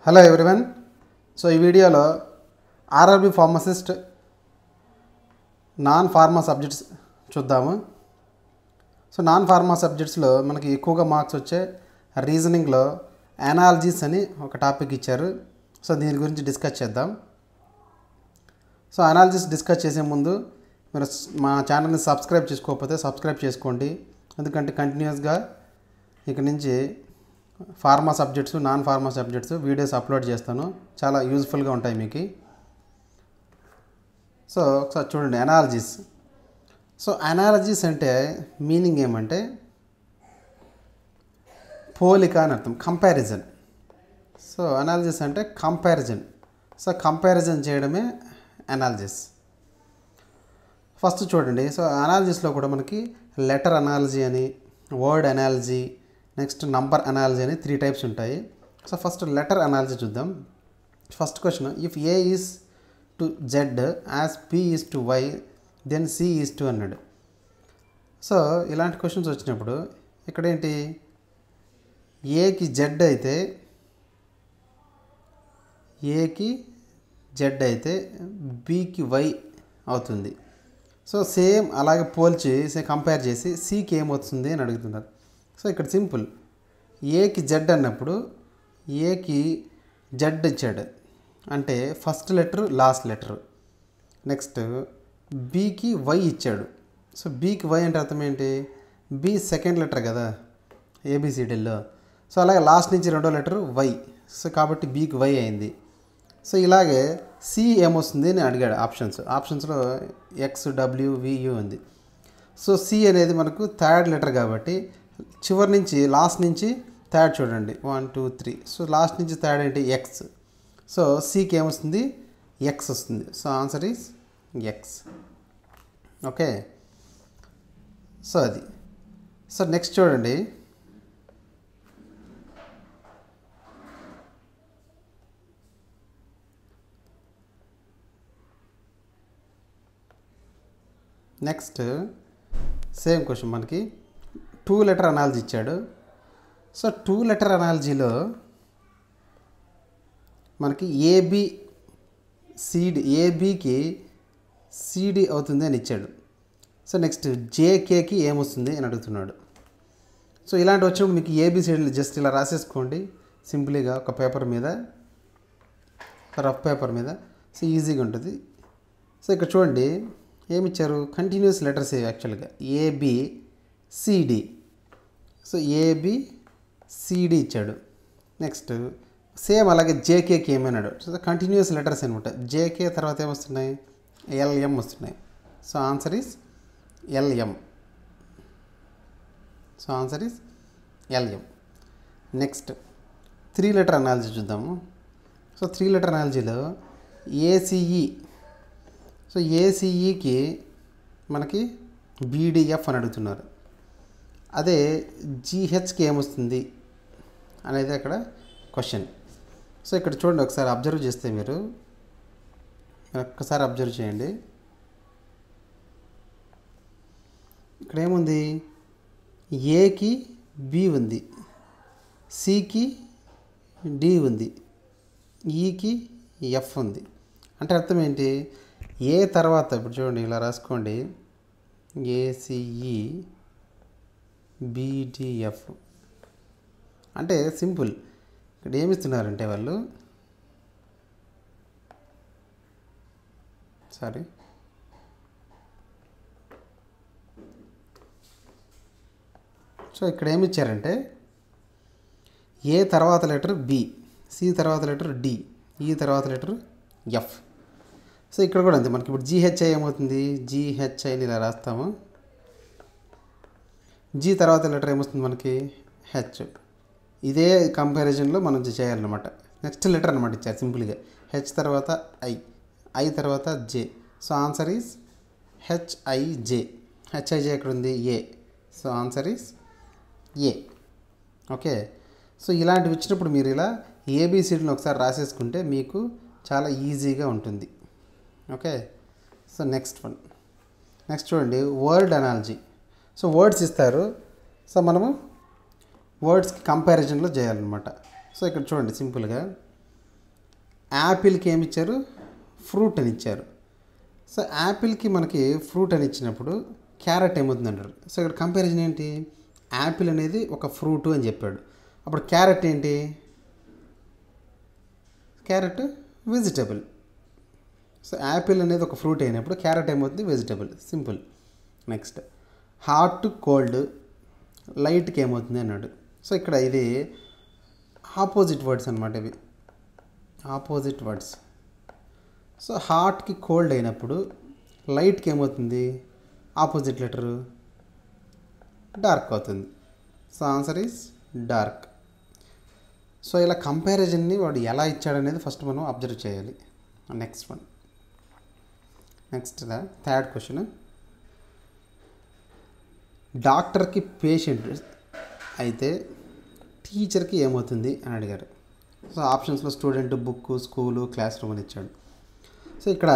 Hello everyone. So ఈ వీడియోలో RRB pharmacist non pharma subjects చూద్దాము. సో నాన్ ఫార్మా సబ్జెక్ట్స్లో మనకి ఎక్కువగా మార్క్స్ వచ్చే రీజనింగ్లో అనాలజీస్ అని ఒక టాపిక్ ఇచ్చారు. సో దీని గురించి డిస్కస్ చేద్దాం. సో అనాలజీస్ డిస్కస్ చేసే ముందు మీరు మా ఛానల్ని సబ్స్క్రైబ్ చేసుకోకపోతే సబ్స్క్రైబ్ చేసుకోండి. ఎందుకంటే కంటిన్యూస్గా ఇక నుంచి pharma subjects non pharma subjects videos upload చేస్తాను. చాలా యూజ్ఫుల్గా ఉంటాయి మీకు. సో ఒకసారి చూడండి అనాలజీస్. సో అనాలజీస్ అంటే మీనింగ్ ఏమంటే పోలిక అని అర్థం, కంపారిజన్. సో అనాలజీస్ అంటే కంపారిజన్. సో కంపారిజన్ చేయడమే అనాలజీస్. ఫస్ట్ చూడండి. సో అనాలజీస్లో కూడా మనకి లెటర్ అనాలజీ అని, word analogy, next number analogy అని 3 టైప్స్ ఉంటాయి. సో ఫస్ట్ లెటర్ అనాలజీ చూద్దాం. First question, if A is to Z as P is to Y then C is two అన్నాడు. So ఇలాంటి questions వచ్చినప్పుడు ఇక్కడ ఏంటి, ఏకి జెడ్ అయితే బికి వై అవుతుంది. సో సేమ్ అలాగే పోల్చి కంపేర్ చేసి సికి ఏమవుతుంది అని అడుగుతున్నారు. సో ఇక్కడ సింపుల్, ఏకి జెడ్ అన్నప్పుడు ఏకి జెడ్ ఇచ్చాడు అంటే first letter last letter. Next బీకి వై ఇచ్చాడు. సో బీకి వై అంటే అర్థం ఏంటి, బి సెకండ్ లెటర్ కదా ఏబిసిడీలో. సో అలాగే లాస్ట్ నుంచి రెండో లెటర్ వై. సో కాబట్టి బీకి వై అయింది. సో ఇలాగే సి ఏమొస్తుంది అని అడిగాడు. ఆప్షన్స్లో ఎక్స్ డబ్ల్యూ వియు ఉంది. సో సి అనేది మనకు థర్డ్ లెటర్ కాబట్టి చివరి నుంచి లాస్ట్ నుంచి థర్డ్ చూడండి, 1 2 3. సో లాస్ట్ నుంచి థర్డ్ ఏంటి, ఎక్స్. సో సికి ఏమొస్తుంది, ఎక్స్ వస్తుంది. So answer is X. Okay. So అది. సో నెక్స్ట్ చూడండి, నెక్స్ట్ సేమ్ క్వశ్చన్ మనకి 2 లెటర్ అనాలజీ ఇచ్చాడు. సో 2 లెటర్ అనాలజీలో మనకి ఏబికి సిడి అవుతుంది అని ఇచ్చాడు. సో నెక్స్ట్ జేకేకి ఏమొస్తుంది అని అడుగుతున్నాడు. సో ఇలాంటి వచ్చినప్పుడు మీకు ఏబిసిడీలు జస్ట్ ఇలా రాసేసుకోండి సింపుల్గా ఒక పేపర్ మీద, రఫ్ పేపర్ మీద. సో ఈజీగా ఉంటుంది. సో ఇక్కడ చూడండి ఏమిచ్చారు, కంటిన్యూస్ లెటర్స్ యాక్చువల్గా ఏబిసిడి. సో ఏబిసిడి ఇచ్చాడు. నెక్స్ట్ సేమ్ అలాగే జేకేకి ఏమన్నాడు. సో కంటిన్యూస్ లెటర్స్ అనమాట. జేకే తర్వాత ఏమొస్తున్నాయి, ఎల్ఎం వస్తున్నాయి. So answer is LM. So answer is LM. Next 3 letter analogy చూద్దాము. So 3 letter అనాలజీలో ACE. సో ఏసిఈకి మనకి బీడిఎఫ్ అని అడుగుతున్నారు. అదే జీహెచ్కి ఏమొస్తుంది అనేది అక్కడ క్వశ్చన్. సో ఇక్కడ చూడండి, ఒకసారి అబ్జర్వ్ చేస్తే మీరు ఒక్కసారి అబ్జర్వ్ చేయండి. ఇక్కడ ఏముంది, ఏకి బి ఉంది, సికి డి ఉంది, ఈకి ఎఫ్ ఉంది. అంటే అర్థం ఏంటి, ఏ తర్వాత ఇప్పుడు చూడండి ఇలా రాసుకోండి, ఏసిఈ బీడిఎఫ్ అంటే సింపుల్. ఇక్కడ ఏమిస్తున్నారంటే వాళ్ళు సో ఇక్కడ ఏమిచ్చారంటే ఏ తర్వాత లెటర్ బి, సి తర్వాత లెటర్ డి, ఈ తర్వాత లెటర్ ఎఫ్. సో ఇక్కడ కూడా అంతే. మనకి ఇప్పుడు జిహెచ్ఐ ఏమవుతుంది, జిహెచ్ఐని ఇలా రాస్తాము. జీ తర్వాత లెటర్ ఏమొస్తుంది మనకి, హెచ్. ఇదే కంపారిజన్లో మనం చేయాలన్నమాట. నెక్స్ట్ లెటర్ అనమాట ఇచ్చారు సింపుల్గా. హెచ్ తర్వాత ఐ తర్వాత J. So answer is H I J. H I J ఎక్కడ ఉంది, A. So answer is A. Okay. So ఇలాంటివి ఇచ్చినప్పుడు మీరు ఇలా ఏబిసిడిని ఒకసారి రాసేసుకుంటే మీకు చాలా ఈజీగా ఉంటుంది. ఓకే. సో నెక్స్ట్ చూడండి వర్డ్ అనాలజీ. సో వర్డ్స్ ఇస్తారు. సో మనము వర్డ్స్కి కంపారిజన్లో చేయాలన్నమాట. సో ఇక్కడ చూడండి సింపుల్గా యాపిల్కి ఏమి ఇచ్చారు, ఫ్రూట్ అని ఇచ్చారు. సో యాపిల్కి మనకి ఫ్రూట్ అని ఇచ్చినప్పుడు క్యారెట్ ఏమవుతుంది అంటారు. సో ఇక్కడ కంపారిజన్ ఏంటి, యాపిల్ అనేది ఒక ఫ్రూట్ అని చెప్పాడు, అప్పుడు క్యారెట్ ఏంటి, క్యారెట్ వెజిటబుల్. సో యాపిల్ అనేది ఒక ఫ్రూట్ అయినప్పుడు క్యారెట్ ఏమవుతుంది, vegetable, simple. Next hot cold, లైట్కి ఏమవుతుంది అన్నాడు. సో ఇక్కడ ఇది ఆపోజిట్ వర్డ్స్ అనమాట, ఇవి ఆపోజిట్ వర్డ్స్. సో హాట్కి కోల్డ్ అయినప్పుడు లైట్కి ఏమవుతుంది, ఆపోజిట్ లెటరు డార్క్ అవుతుంది. So answer is dark. So ఇలా కంపారిజన్ని వాడు ఎలా ఇచ్చాడనేది ఫస్ట్ మనం అబ్జర్వ్ చేయాలి. నెక్స్ట్ థర్డ్ క్వశ్చన్, డాక్టర్కి పేషెంట్ అయితే టీచర్కి ఏమవుతుంది అని అడిగారు. సో ఆప్షన్స్లో student, book, school, classroom అని ఇచ్చాడు. సో ఇక్కడ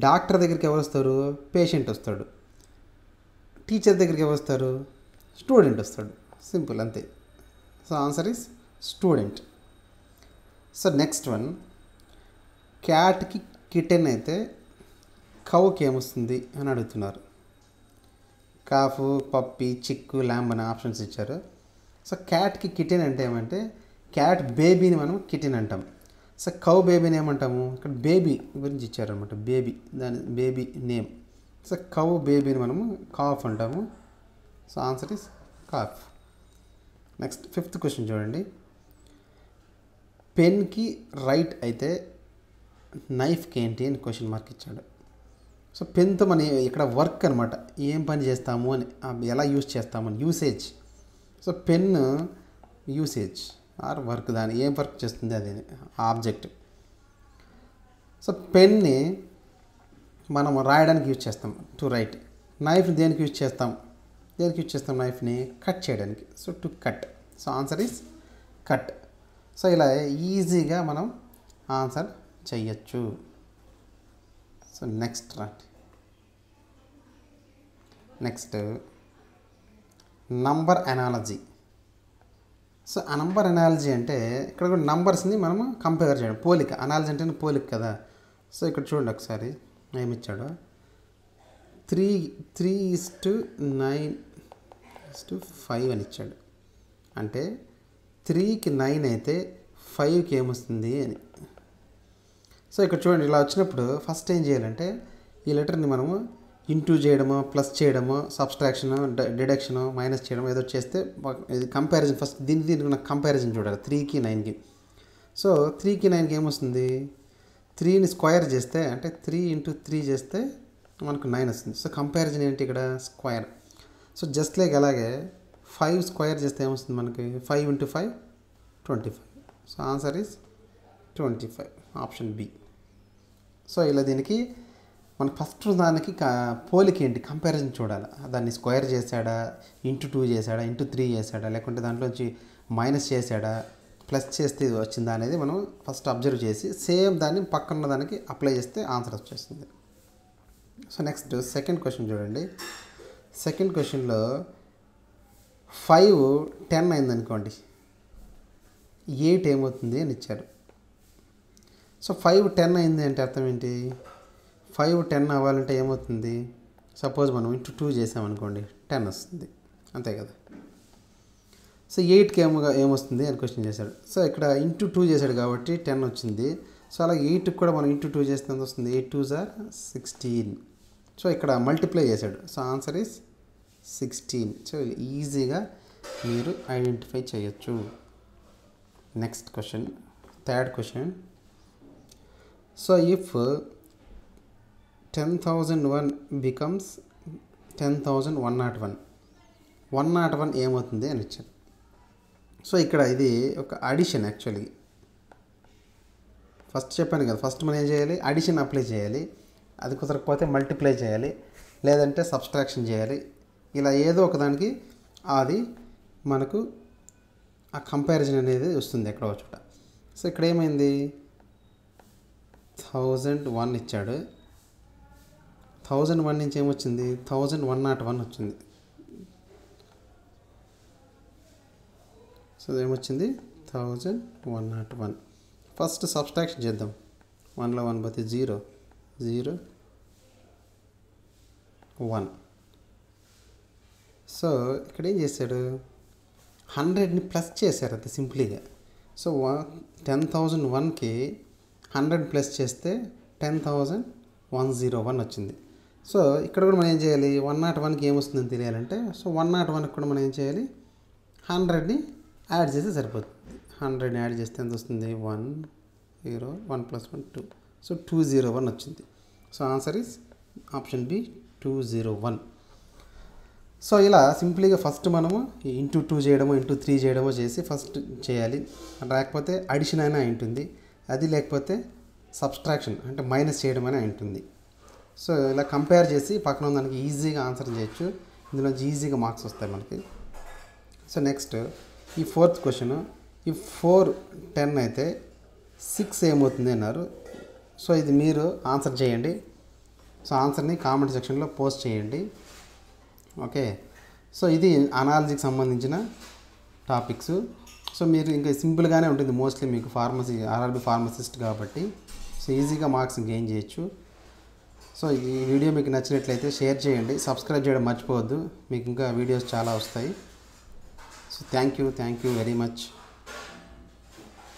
డాక్టర్ దగ్గరికి ఎవరు వస్తారు, పేషెంట్ వస్తాడు. టీచర్ దగ్గరికి ఎవరు వస్తారు, స్టూడెంట్ వస్తాడు, సింపుల్, అంతే. So answer is student. So next one, క్యాట్కి కిటెన్ అయితే కౌకి ఏమొస్తుంది అని అడుగుతున్నారు. కాఫ్, పప్పి, చిక్కు, ల్యాంబ్ అనే ఆప్షన్స్ ఇచ్చారు. సో క్యాట్కి కిటెన్ అంటే ఏమంటే క్యాట్ బేబీని మనం కిటెన్ అంటాం. సో కౌ బేబీని ఏమంటాము, ఇక్కడ బేబీ గురించి ఇచ్చారనమాట, బేబీ, దాని బేబీ నేమ్. సో కౌ బేబీని మనము కాఫ్ అంటాము. So answer is calf. Next fifth question చూడండి, పెన్కి రైట్ అయితే నైఫ్కి ఏంటి అని క్వశ్చన్ మార్క్ ఇచ్చాడు. సో పెన్తో మనం ఇక్కడ వర్క్ అనమాట, ఏం పని చేస్తాము అని, ఎలా యూజ్ చేస్తామని, usage. So pen usage or work, దాన్ని ఏం వర్క్ చేస్తుంది అది ఆబ్జెక్ట్. సో పెన్ని మనం రాయడానికి యూజ్ చేస్తాం, టు రైట్. నైఫ్ దేనికి యూజ్ చేస్తాం, నైఫ్ని కట్ చేయడానికి. So to cut. So answer is cut. So ఇలా ఈజీగా మనం ఆన్సర్ చెయ్యొచ్చు. So next number analogy. So ఆ నంబర్ అనాలజీ అంటే ఇక్కడ కూడా నంబర్స్ని మనము కంపేర్ చేయడం, పోలిక. అనాలజీ అంటే పోలిక కదా. సో ఇక్కడ చూడండి ఒకసారి ఏమి ఇచ్చాడు, 3:9:5 అని ఇచ్చాడు. అంటే 3కి 9 అయితే 5కి ఏమొస్తుంది అని. సో ఇక్కడ చూడండి, ఇలా వచ్చినప్పుడు ఫస్ట్ ఏం చేయాలంటే ఈ లెటర్ని మనము ఇంటూ చేయడమో, ప్లస్ చేయడమో, సబ్స్ట్రాక్షన్, డిడక్షన్, మైనస్ చేయడం ఏదో చేస్తే ఇది కంపారిజన్. ఫస్ట్ దీనికి నాకు కంపారిజన్ చూడాలి 3కి 9కి. సో 3కి 9కి ఏమొస్తుంది, 3ని స్క్వేర్ చేస్తే అంటే 3 × 3 చేస్తే మనకు 9 వస్తుంది. సో కంపారిజన్ ఏంటి ఇక్కడ, స్క్వేర్. సో జస్ట్ లైక్ అలాగే 5 స్క్వేర్ చేస్తే ఏమొస్తుంది మనకి, 5 × 5 25. So answer is 25, option B. So ఇలా దీనికి మనకు ఫస్ట్ దానికి పోలిక ఏంటి, కంపారిజన్ చూడాలి. దాన్ని స్క్వేర్ చేశాడా, × 2 చేశాడా, × 3 చేశాడా, లేకుంటే దాంట్లోంచి మైనస్ చేశాడా, ప్లస్ చేస్తే ఇది వచ్చిందా అనేది మనం ఫస్ట్ అబ్జర్వ్ చేసి సేమ్ దాన్ని పక్కన దానికి అప్లై చేస్తే ఆన్సర్ వచ్చేస్తుంది. సో నెక్స్ట్ సెకండ్ క్వశ్చన్ చూడండి. సెకండ్ క్వశ్చన్లో 5 10 అయిందనుకోండి, 8 ఏమవుతుంది అని ఇచ్చారు. సో 5 10 అయింది అంటే అర్థం ఏంటి, 5 10 అవ్వాలంటే ఏమవుతుంది, సపోజ్ మనం × 2 చేసామనుకోండి 10 వస్తుంది, అంతే కదా. సో 8కి ఏమొస్తుంది అని క్వశ్చన్ చేశాడు. సో ఇక్కడ × 2 చేశాడు కాబట్టి 10 వచ్చింది. సో అలా 8కి కూడా మనం × 2 చేస్తే ఎంత వస్తుంది, 8 2s are 16. సో ఇక్కడ మల్టిప్లై చేశాడు. So answer is 16. సో ఈజీగా మీరు ఐడెంటిఫై చేయొచ్చు. Next question, third question. So if 10,001 becomes 10,101, 101 ఏమవుతుంది అని ఇచ్చారు. సో ఇక్కడ ఇది ఒక అడిషన్. యాక్చువల్లీ ఫస్ట్ చెప్పాను కదా, ఫస్ట్ మనం ఏం చేయాలి, అడిషన్ అప్లై చేయాలి. అది కుదరకపోతే మల్టిప్లై చేయాలి, లేదంటే సబ్స్ట్రాక్షన్ చేయాలి. ఇలా ఏదో ఒకదానికి అది మనకు ఆ కంపారిజన్ అనేది వస్తుంది ఎక్కడో చోట. సో ఇక్కడ ఏమైంది, 1001 ఇచ్చాడు, 1001 నుంచి ఏమొచ్చింది, 1101 వచ్చింది. సో ఏమొచ్చింది, 1101. ఫస్ట్ సబ్స్ట్రాక్షన్ చేద్దాం. 1లో 1 పోతే 0, 0, 1. సో ఇక్కడ ఏం చేశాడు, 100ని ప్లస్ చేశారు అంతే సింపుల్గా. సో 10,001కి 100 ప్లస్ చేస్తే 10,101 వచ్చింది. సో ఇక్కడ కూడా మనం ఏం చేయాలి, 101కి ఏమొస్తుందని తెలియాలంటే, సో 101కి కూడా మనం ఏం చేయాలి, 100ని యాడ్ చేస్తే సరిపోతుంది. 100ని యాడ్ చేస్తే ఎంత వస్తుంది, 1, 0, 1 + 1, 2. సో 201 వచ్చింది. So answer is option B 201. So ఇలా సింపుల్గా ఫస్ట్ మనము ఇంటూ 2 చేయడమో ఇంటూ 3 చేయడమో చేసి ఫస్ట్ చేయాలి. లేకపోతే అడిషన్ అయినా ఉంటుంది, అది లేకపోతే సబ్స్ట్రాక్షన్ అంటే మైనస్ చేయడం అయినా ఉంటుంది. సో ఇలా కంపేర్ చేసి పక్కన దానికి ఈజీగా ఆన్సర్ చేయొచ్చు. ఇందులోంచి ఈజీగా మార్క్స్ వస్తాయి మనకి. సో నెక్స్ట్ ఈ 4th క్వశ్చన్, ఈ 4, 10 అయితే 6 ఏమవుతుంది అన్నారు. సో ఇది మీరు ఆన్సర్ చేయండి. సో ఆన్సర్ని కామెంట్ సెక్షన్లో పోస్ట్ చేయండి. ఓకే, సో ఇది అనాలజీకి సంబంధించిన టాపిక్స్. సో మీరు ఇంకా సింపుల్గానే ఉంటుంది మోస్ట్లీ మీకు ఫార్మసీ, ఆర్ఆర్బీ ఫార్మసిస్ట్ కాబట్టి సో ఈజీగా మార్క్స్ గెయిన్ చేయొచ్చు. సో ఈ వీడియో మీకు నచ్చినట్లయితే షేర్ చేయండి, సబ్స్క్రైబ్ చేయడం మర్చిపోవద్దు, మీకు ఇంకా వీడియోస్ చాలా వస్తాయి. So thank you very much.